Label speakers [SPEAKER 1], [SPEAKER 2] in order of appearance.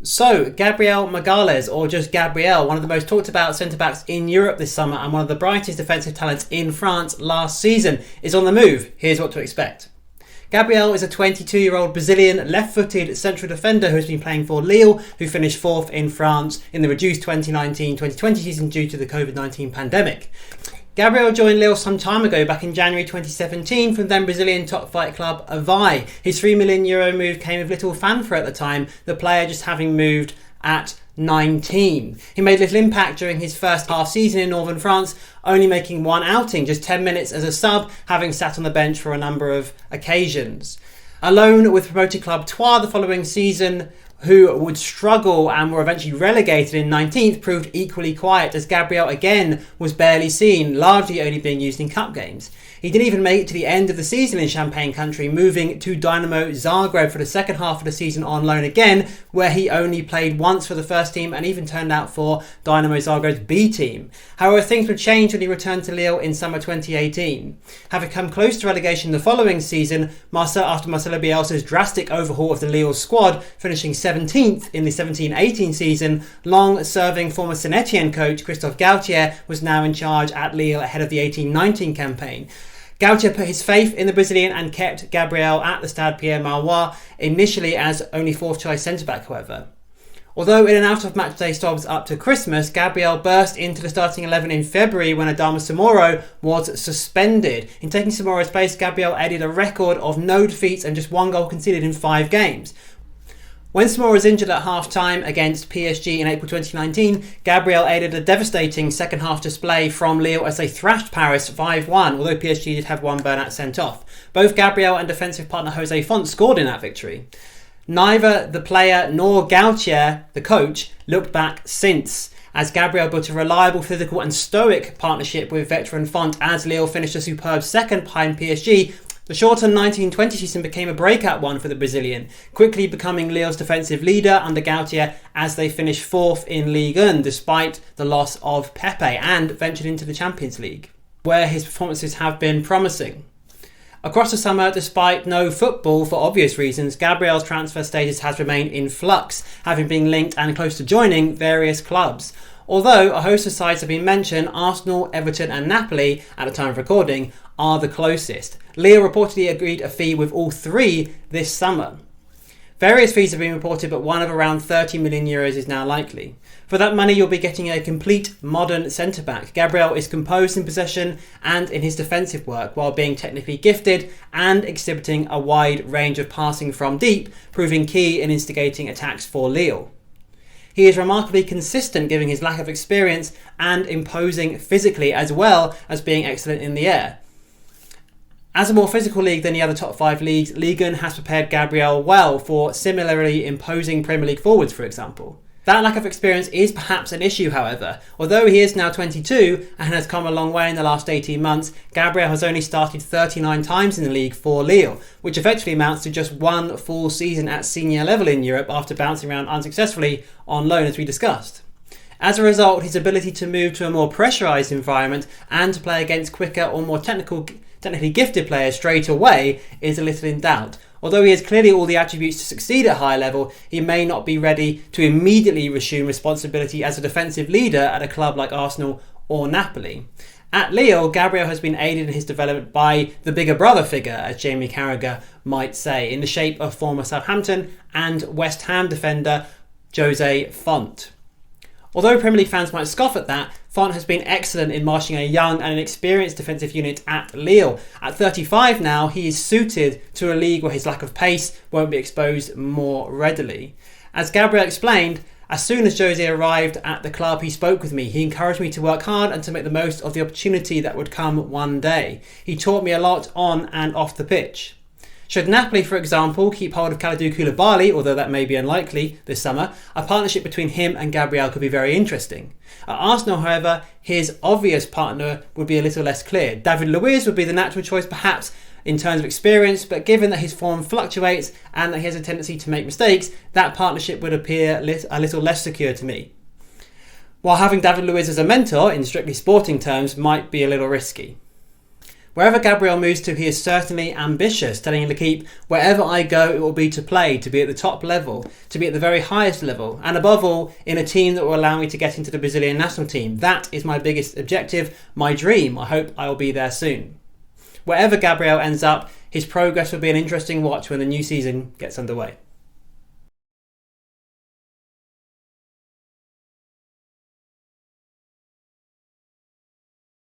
[SPEAKER 1] So, Gabriel Magalhães, or just Gabriel, one of the most talked about centre-backs in Europe this summer and one of the brightest defensive talents in France last season, is on the move. Here's what to expect. Gabriel is a 22-year-old Brazilian left-footed central defender who has been playing for Lille, who finished 4th in France in the reduced 2019-2020 season due to the COVID-19 pandemic. Gabriel joined Lille some time ago, back in January 2017, from then Brazilian top flight club Avaí. His €3 million move came with little fanfare at the time, the player just having moved at 19. He made little impact during his first half season in northern France, only making one outing, just 10 minutes as a sub, having sat on the bench for a number of occasions. Alone with promoted club Troyes the following season, who would struggle and were eventually relegated in 19th, proved equally quiet as Gabriel again was barely seen, largely only being used in cup games. He didn't even make it to the end of the season in Champagne country, moving to Dynamo Zagreb for the second half of the season on loan again, where he only played once for the first team and even turned out for Dynamo Zagreb's B team. However, things would change when he returned to Lille in summer 2018. Having come close to relegation the following season, after Marcelo Bielsa's drastic overhaul of the Lille squad, finishing 17th in the 17-18 season, long-serving former Saint-Etienne coach Christophe Galtier was now in charge at Lille ahead of the 18-19 campaign. Galtier put his faith in the Brazilian and kept Gabriel at the Stade Pierre-Mauroy, initially as only fourth choice centre-back, however. Although in and out of matchday stops up to Christmas, Gabriel burst into the starting 11 in February when Adama Samoro was suspended. In taking Samoro's place, Gabriel added a record of no defeats and just one goal conceded in 5 games. When Samora was injured at half-time against PSG in April 2019, Gabriel aided a devastating second-half display from Lille as they thrashed Paris 5-1, although PSG did have one burnout sent off. Both Gabriel and defensive partner Jose Font scored in that victory. Neither the player nor Galtier, the coach, looked back since, as Gabriel built a reliable, physical and stoic partnership with veteran Font as Lille finished a superb second behind PSG. The shortened 19-20 season became a breakout one for the Brazilian, quickly becoming Lille's defensive leader under Galtier as they finished 4th in Ligue 1 despite the loss of Pepe, and ventured into the Champions League, where his performances have been promising. Across the summer, despite no football for obvious reasons, Gabriel's transfer status has remained in flux, having been linked and close to joining various clubs. Although a host of sides have been mentioned, Arsenal, Everton and Napoli, at the time of recording, are the closest. Lille reportedly agreed a fee with all 3 this summer. Various fees have been reported, but one of around €30 million is now likely. For that money, you'll be getting a complete modern centre-back. Gabriel is composed in possession and in his defensive work, while being technically gifted and exhibiting a wide range of passing from deep, proving key in instigating attacks for Lille. He is remarkably consistent given his lack of experience and imposing physically, as well as being excellent in the air. As a more physical league than the other top 5 leagues, Ligue 1 has prepared Gabriel well for similarly imposing Premier League forwards, for example. That lack of experience is perhaps an issue, however. Although he is now 22 and has come a long way in the last 18 months, Gabriel has only started 39 times in the league for Lille, which effectively amounts to just one full season at senior level in Europe after bouncing around unsuccessfully on loan, as we discussed. As a result, his ability to move to a more pressurised environment and to play against quicker or more technically gifted players straight away is a little in doubt. Although he has clearly all the attributes to succeed at high level, he may not be ready to immediately resume responsibility as a defensive leader at a club like Arsenal or Napoli. At Lille, Gabriel has been aided in his development by the bigger brother figure, as Jamie Carragher might say, in the shape of former Southampton and West Ham defender Jose Font. Although Premier League fans might scoff at that, Font has been excellent in marshalling a young and inexperienced defensive unit at Lille. At 35 now, he is suited to a league where his lack of pace won't be exposed more readily. As Gabriel explained, as soon as Jose arrived at the club, he spoke with me. He encouraged me to work hard and to make the most of the opportunity that would come one day. He taught me a lot on and off the pitch. Should Napoli, for example, keep hold of Kalidou Koulibaly, although that may be unlikely this summer, a partnership between him and Gabriel could be very interesting. At Arsenal, however, his obvious partner would be a little less clear. David Luiz would be the natural choice, perhaps, in terms of experience, but given that his form fluctuates and that he has a tendency to make mistakes, that partnership would appear a little less secure to me. While having David Luiz as a mentor, in strictly sporting terms, might be a little risky. Wherever Gabriel moves to, he is certainly ambitious, telling L'Equipe, "Wherever I go, it will be to play, to be at the top level, to be at the very highest level, and above all, in a team that will allow me to get into the Brazilian national team. That is my biggest objective, my dream. I hope I will be there soon." Wherever Gabriel ends up, his progress will be an interesting watch when the new season gets underway.